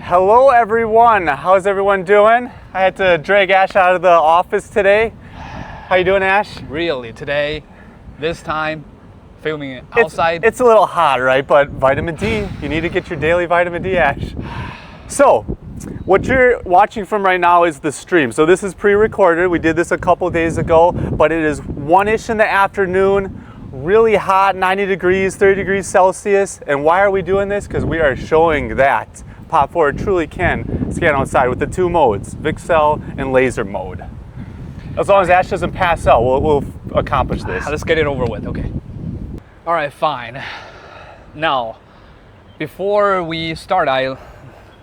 Hello everyone, how's everyone doing? I had to drag Ash out of the office today. How you doing, Ash? Really, today, this time, filming outside. It's a little hot, right? But vitamin D, you need to get your daily vitamin D, Ash. So, what you're watching from right now is the stream. So this is pre-recorded. We did this a couple days ago, but it is 1-ish in the afternoon, really hot, 90 degrees, 30 degrees Celsius. And why are we doing this? Because we are showing that POP 4 truly can scan outside with the two modes, VCSEL and laser mode. As long as Ash doesn't pass out, we'll accomplish this. Let's get it over with, okay. All right, fine. Now, before we start,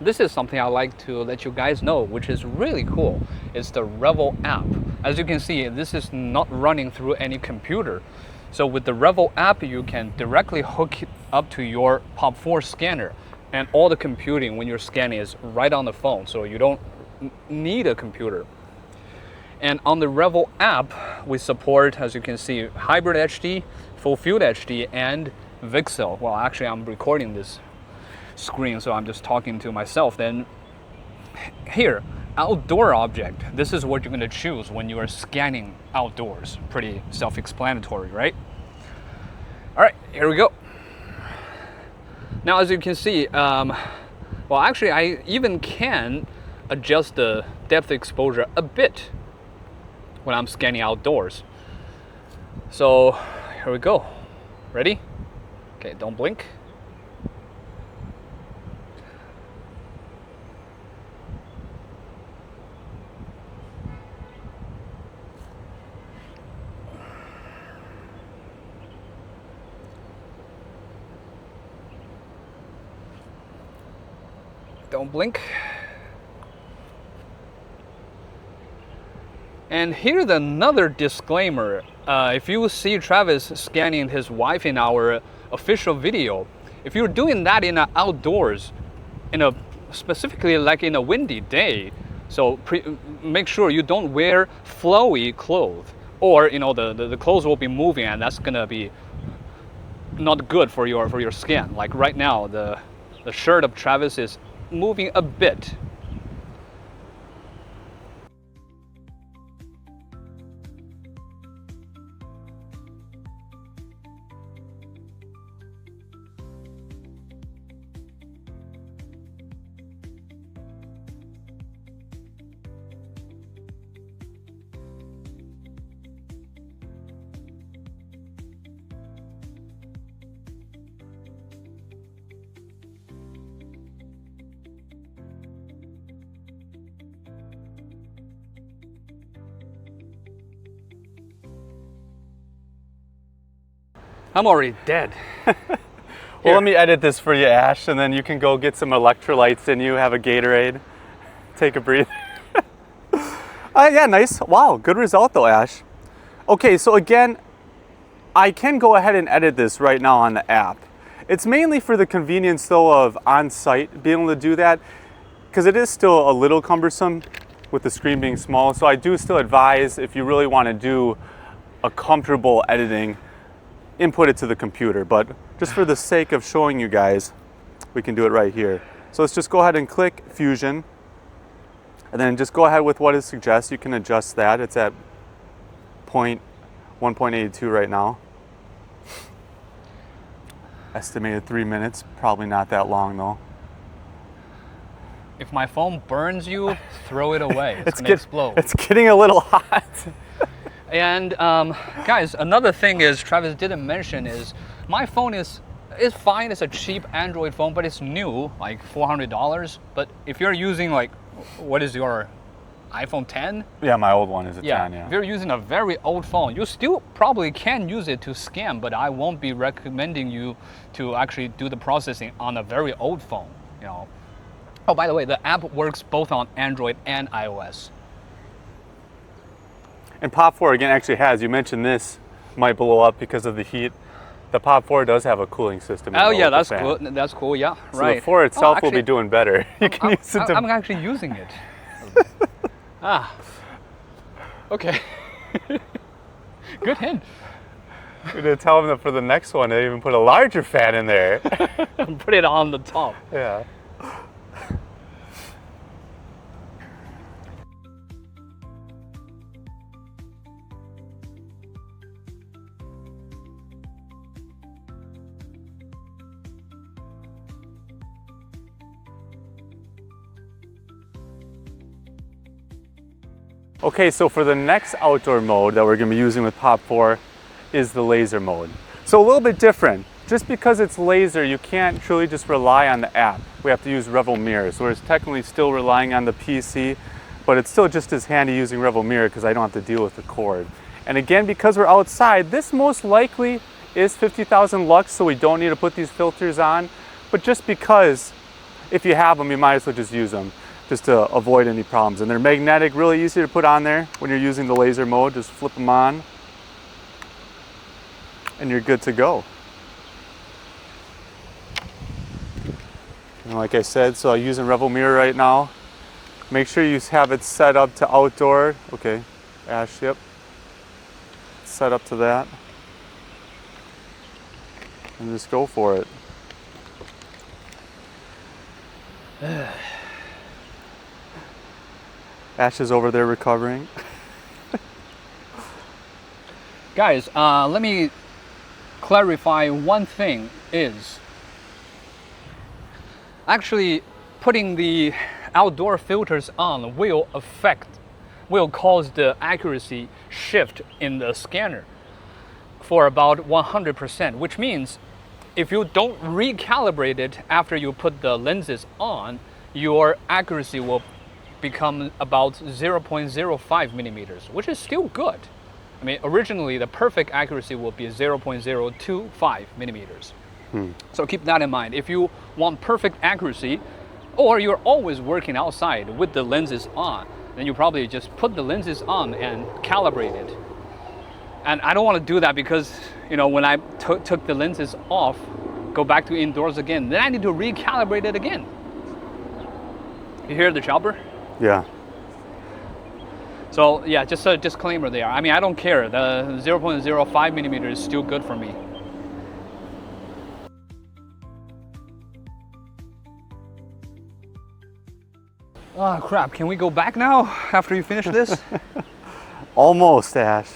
this is something I like to let you guys know, which is really cool. It's the Revo app. As you can see, this is not running through any computer. So with the Revo app, you can directly hook it up to your POP 4 scanner. And all the computing when you're scanning is right on the phone, so you don't need a computer. And on the Revo app, we support, as you can see, hybrid HD, full field HD, and VCSEL. Well, actually, I'm recording this screen, so I'm just talking to myself. Then here, outdoor object. This is what you're going to choose when you are scanning outdoors. Pretty self-explanatory, right? All right, here we go. Now, as you can see, well, actually, I even can adjust the depth exposure a bit when I'm scanning outdoors. So here we go. Ready? Okay, don't blink. Don't blink. And here's another disclaimer. If you see Travis scanning his wife in our official video, if you're doing that in outdoors, specifically like in a windy day, so make sure you don't wear flowy clothes, or the clothes will be moving, and that's gonna be not good for your skin. Like right now, the shirt of Travis is moving a bit. I'm already dead. Well, let me edit this for you, Ash, and then you can go get some electrolytes in you, have a Gatorade, take a breather. Yeah, nice. Wow, good result though, Ash. Okay, so again, I can go ahead and edit this right now on the app. It's mainly for the convenience though of on-site being able to do that, because it is still a little cumbersome with the screen being small. So I do still advise, if you really want to do a comfortable editing, input it to the computer, but just for the sake of showing you guys, we can do it right here. So let's just go ahead and click Fusion, and then just go ahead with what it suggests. You can adjust that. It's at 1.82 right now. Estimated 3 minutes, probably not that long though. If my phone burns you, throw it away. It's gonna explode. It's getting a little hot. And guys, another thing is Travis didn't mention is my phone is fine. It's a cheap Android phone, but it's new, like $400. But if you're using like, what is your iPhone 10? Yeah, my old one is a 10, yeah. If you're using a very old phone, you still probably can use it to scan, but I won't be recommending you to actually do the processing on a very old phone, Oh, by the way, the app works both on Android and iOS. And POP 4 again actually has, you mentioned this might blow up because of the heat. The POP 4 does have a cooling system. Oh yeah, that's cool. That's cool. Yeah, so right. The 4 itself will be doing better. You can use it I'm actually using it. Okay. Good hint. You're gonna tell them that for the next one, they even put a larger fan in there. Put it on the top. Yeah. Okay, so for the next outdoor mode that we're going to be using with POP 4 is the laser mode. So a little bit different. Just because it's laser, you can't truly just rely on the app. We have to use Revo Mirror. So we're technically still relying on the PC, but it's still just as handy using Revo Mirror because I don't have to deal with the cord. And again, because we're outside, this most likely is 50,000 lux, so we don't need to put these filters on. But just because, if you have them, you might as well just use them, just to avoid any problems. And they're magnetic, really easy to put on there when you're using the laser mode. Just flip them on, and you're good to go. And like I said, so I'm using Revo Mirror right now. Make sure you have it set up to outdoor. Okay, Ash, yep. Set up to that. And just go for it. Ash is over there recovering. Guys, let me clarify one thing is, actually putting the outdoor filters on will cause the accuracy shift in the scanner for about 100%, which means if you don't recalibrate it after you put the lenses on, your accuracy will become about 0.05 millimeters, which is still good. I mean, originally the perfect accuracy would be 0.025 millimeters. So keep that in mind. If you want perfect accuracy, or you're always working outside with the lenses on, then you probably just put the lenses on and calibrate it. And I don't want to do that because, you know, when I took the lenses off, go back to indoors again, then I need to recalibrate it again. You hear the chopper? Yeah. So yeah, just a disclaimer there. I mean, I don't care. The 0.05 millimeter is still good for me. Oh crap, can we go back now after you finish this? Almost, Ash.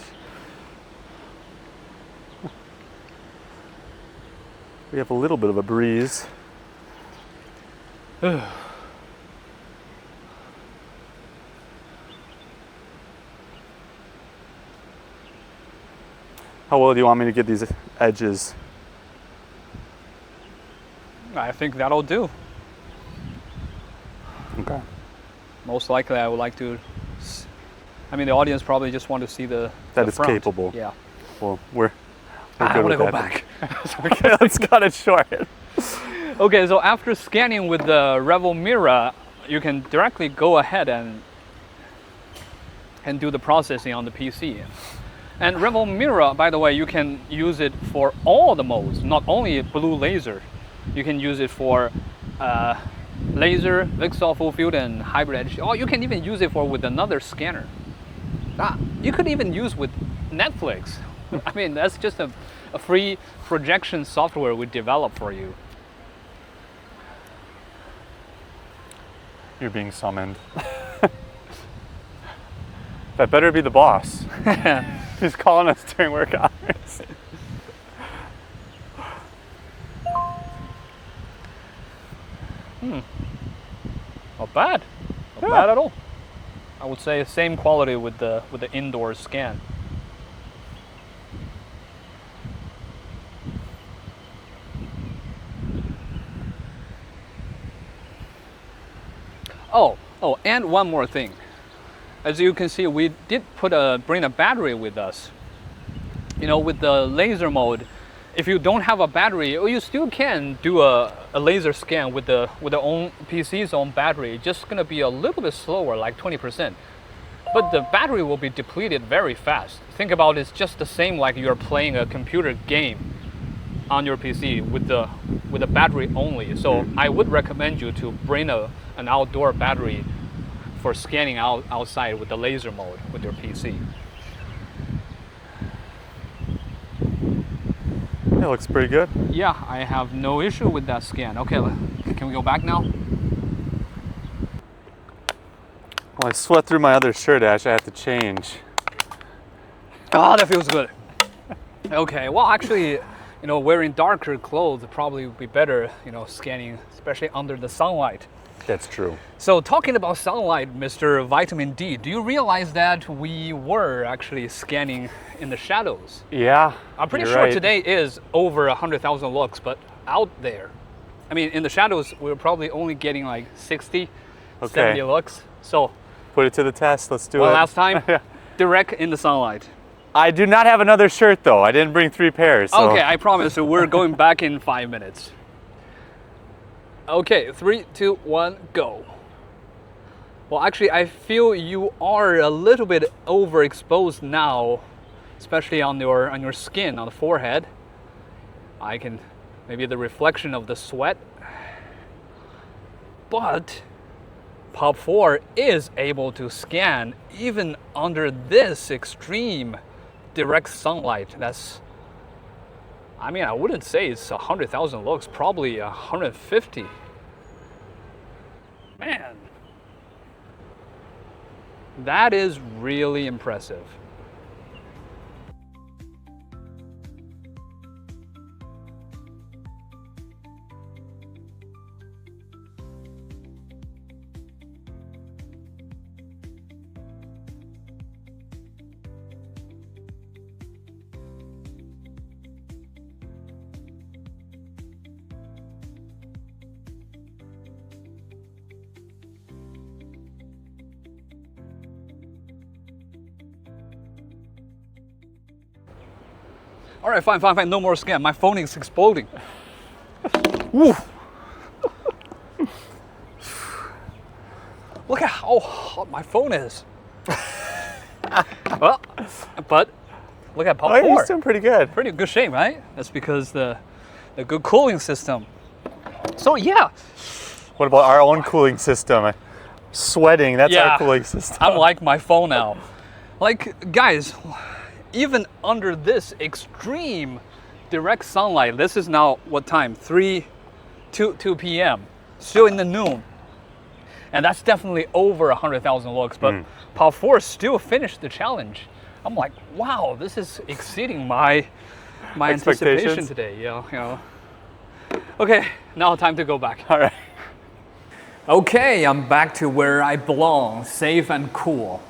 We have a little bit of a breeze. How well do you want me to get these edges? I think that'll do. Okay. Most likely I would like to, I mean the audience probably just want to see the it's front. capable. Yeah. Well, we're I good want to with go that. back. Okay, let's cut it short. Okay, so after scanning with the Revo Mirror, you can directly go ahead and do the processing on the PC. And Revo Mirror, by the way, you can use it for all the modes, not only blue laser. You can use it for laser, VCSEL full field, and hybrid edge. Or you can even use it with another scanner. You could even use with Netflix. I mean, that's just a free projection software we developed for you. You're being summoned. That better be the boss. He's calling us during work hours. Not bad. Not bad at all. I would say same quality with the indoor scan. Oh, and one more thing. As you can see, we did bring a battery with us. You know, with the laser mode, if you don't have a battery, you still can do a laser scan with the own PC's own battery. It's just gonna be a little bit slower, like 20%. But the battery will be depleted very fast. Think about it's just the same like you're playing a computer game on your PC with the battery only. So I would recommend you to bring an outdoor battery for scanning outside with the laser mode with your PC. It looks pretty good. Yeah, I have no issue with that scan. Okay, can we go back now? Well, I sweat through my other shirt, Ash. I have to change. Oh, that feels good. Okay, well actually, you know, wearing darker clothes probably would be better, you know, scanning, especially under the sunlight. That's true. So talking about sunlight, Mr. Vitamin D, do you realize that we were actually scanning in the shadows? Yeah. I'm pretty you're sure right. today is over 100,000 lux, but out there, I mean, in the shadows, we're probably only getting like 60, 70 lux. So Put it to the test. Let's do it. one last time, Yeah. direct in the sunlight. I do not have another shirt though. I didn't bring 3 pairs. So. Okay, I promise. So we're going back in 5 minutes. Okay, 3, 2, 1, go. Well, actually, I feel you are a little bit overexposed now, especially on your skin, on the forehead. I can, maybe the reflection of the sweat. But POP 4 is able to scan even under this extreme direct sunlight. That's, I mean, I wouldn't say it's 100,000 lux, probably 150. Man, that is really impressive. All right, fine, no more scan. My phone is exploding. Woo. Look at how hot my phone is. Well, but look at POP 4. Oh, he's doing pretty good. Pretty good shape, right? That's because the good cooling system. So yeah. What about our own cooling system? Sweating, that's Yeah. our cooling system. I'm like my phone now. Like, guys, even under this extreme direct sunlight, this is now what time? 2 p.m. Still in the noon. And that's definitely over 100,000 lux, but POP 4 still finished the challenge. I'm like, wow, this is exceeding my anticipation today. Yeah. Okay, now time to go back. All right. Okay, I'm back to where I belong, safe and cool.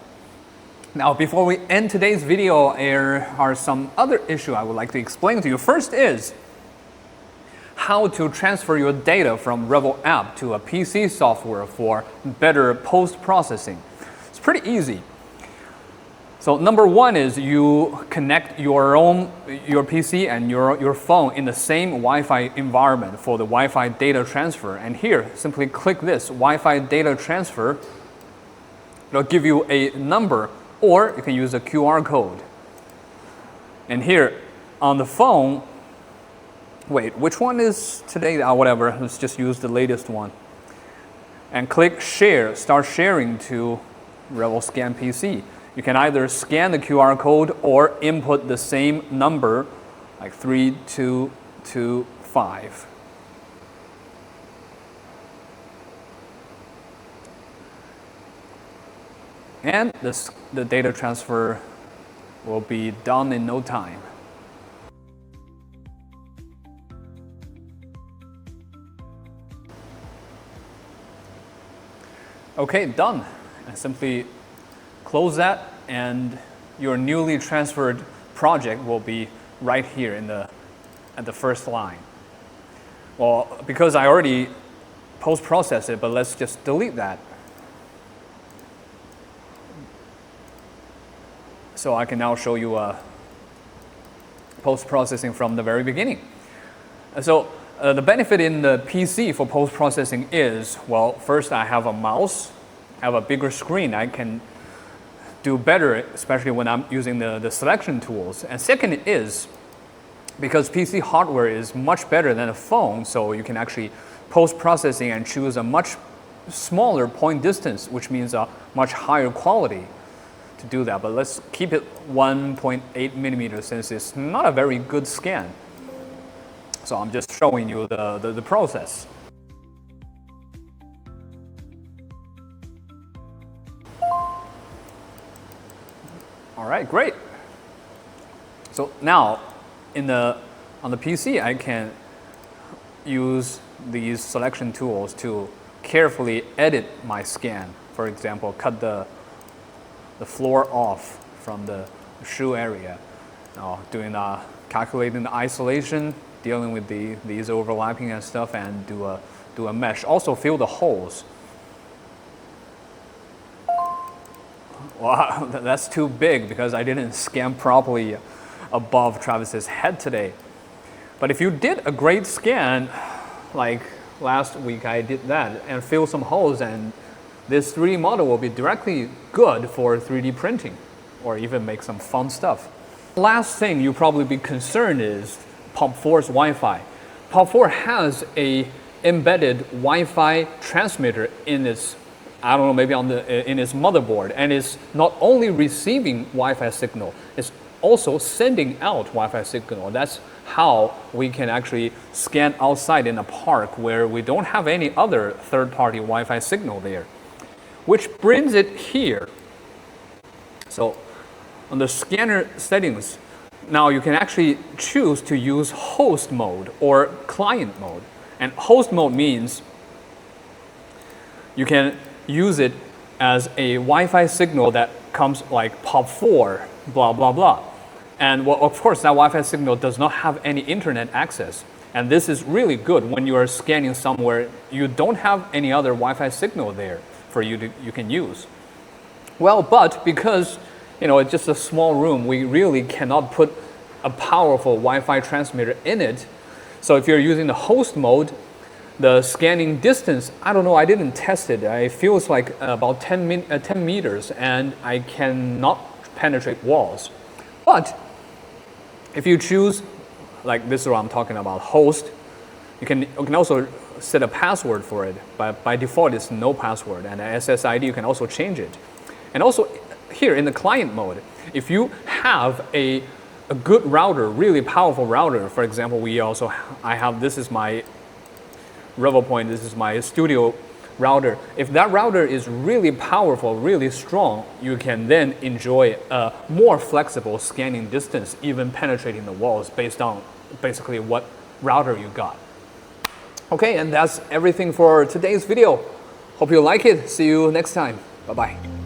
Now, before we end today's video, there are some other issues I would like to explain to you. First is how to transfer your data from Revo app to a PC software for better post-processing. It's pretty easy. So number one is you connect your PC and your phone in the same Wi-Fi environment for the Wi-Fi data transfer. And here, simply click this Wi-Fi data transfer. It'll give you a number, or you can use a QR code. And here on the phone, wait, which one is today? Whatever, let's just use the latest one. And click share, start sharing to Revo Scan PC. You can either scan the QR code or input the same number, like 3225. And the data transfer will be done in no time. Okay, done. And simply close that, and your newly transferred project will be right here at the first line. Well, because I already post-processed it, but let's just delete that. So I can now show you post-processing from the very beginning. So the benefit in the PC for post-processing is, well, first I have a mouse, I have a bigger screen, I can do better, especially when I'm using the selection tools. And second is, because PC hardware is much better than a phone, so you can actually post-processing and choose a much smaller point distance, which means a much higher quality to do that. But let's keep it 1.8 millimeters since it's not a very good scan. So I'm just showing you the process. All right, great. So now, in the on the PC, I can use these selection tools to carefully edit my scan. For example, cut the floor off from the shoe area, doing calculating the isolation, dealing with these overlapping and stuff, and do a mesh. Also fill the holes. Wow, that's too big because I didn't scan properly above Travis's head today. But if you did a great scan, like last week I did that, and fill some holes, and this 3D model will be directly good for 3D printing, or even make some fun stuff. Last thing you'll probably be concerned is POP4's Wi-Fi. POP4 has a embedded Wi-Fi transmitter in its, I don't know, maybe in its motherboard, and it's not only receiving Wi-Fi signal, it's also sending out Wi-Fi signal. That's how we can actually scan outside in a park where we don't have any other third-party Wi-Fi signal there. Which brings it here. So on the scanner settings, now you can actually choose to use host mode or client mode. And host mode means you can use it as a Wi-Fi signal that comes like POP4, blah, blah, blah. And well, of course, that Wi-Fi signal does not have any internet access. And this is really good when you are scanning somewhere you don't have any other Wi-Fi signal there for you can use. Well, but because it's just a small room, we really cannot put a powerful Wi-Fi transmitter in it. So if you're using the host mode, the scanning distance, I don't know, I didn't test it. It feels like about 10 meters, and I cannot penetrate walls. But if you choose, like this is what I'm talking about, host, you can also set a password for it. But by default, it's no password, and the SSID, you can also change it. And also here in the client mode, if you have a good router, really powerful router, for example, this is my Revopoint, this is my studio router. If that router is really powerful, really strong, you can then enjoy a more flexible scanning distance, even penetrating the walls based on basically what router you got. Okay, and that's everything for today's video. Hope you like it. See you next time. Bye-bye.